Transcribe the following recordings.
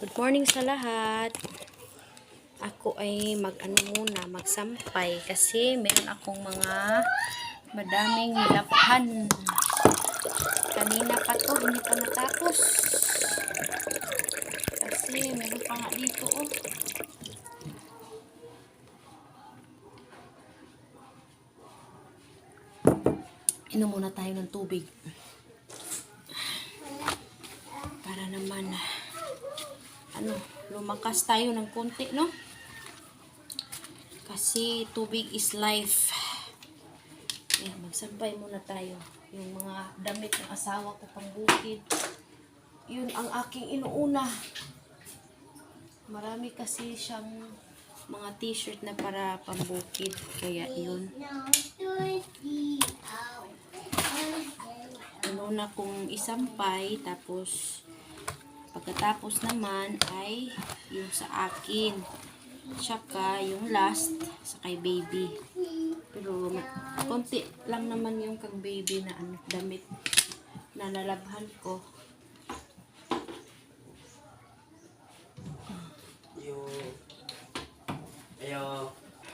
Good morning sa lahat. Ako ay muna, magsampay kasi meron akong mga madaming nilaphan. Kanina pa to, hindi pa natapos. Kasi meron pa nga dito oh. Inom muna tayo ng tubig. Para naman lumakas tayo ng konti, no? Kasi tubig is life. Ayan, magsampay muna tayo. Yung mga damit ng asawa ko pang bukid. Yun ang aking inuuna. Marami kasi siyang mga t-shirt na para pambukid. Kaya yun. Inuna kong isampay. Tapos pagkatapos naman ay yung sa akin. Tsaka yung last sa kay baby. Pero konti lang naman yung kang baby na damit na lalabhan ko.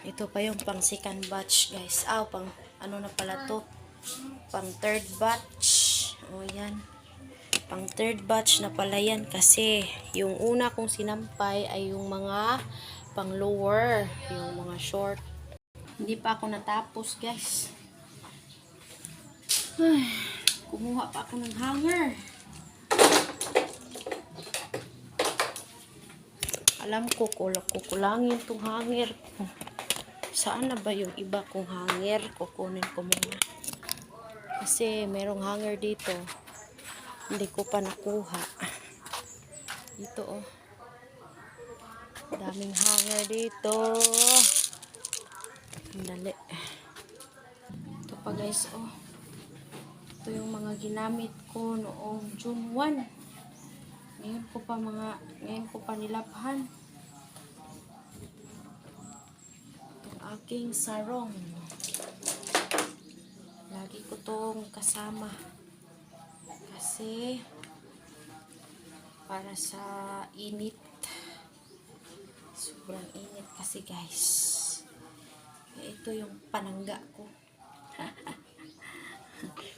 Ito pa yung pang second batch, guys. Pang ano na pala to? Pang third batch. O yan. Pang third batch na pala yan kasi yung una kong sinampay ay yung mga pang lower, yung mga short. Hindi pa ako natapos, guys. Ay, kumuha pa ako ng hanger. Alam ko, kukulangin itong hanger. Saan na ba yung iba kong hanger? Kukunin ko muna. Kasi merong hanger dito. Hindi ko pa nakuha. Dito oh. Daming hanger dito. Dali. Ito pa guys oh. Ito yung mga ginamit ko noong June 1. Ngayon ko pa nilabhan. Itong aking sarong. Lagi ko tong kasama. Kasi para sa init. Sobrang init kasi guys. Ito yung panangga ko.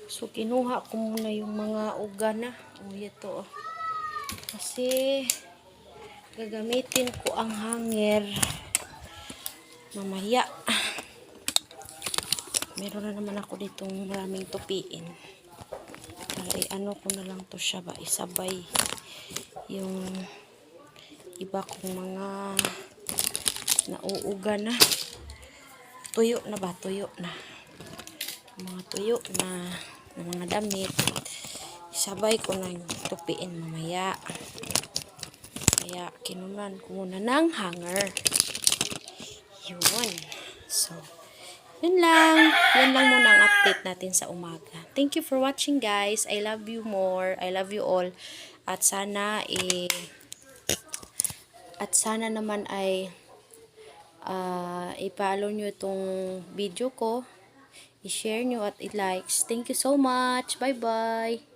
So kinuha ko muna yung mga uga na. Ito oh. Kasi gagamitin ko ang hanger mamaya. Meron na naman ako ditong maraming tupiin. Ano ko na lang to siya ba isabay yung iba kong mga nauuga na tuyo na mga tuyo na mga damit isabay ko na yung tupiin mamaya. Kaya kinunan ko muna ng hanger yun. So yun lang muna ang update natin sa umaga. Thank you for watching guys. I love you more. I love you all. At sana naman ay i-follow nyo itong video ko. I-share nyo at i-likes. Thank you so much. Bye bye.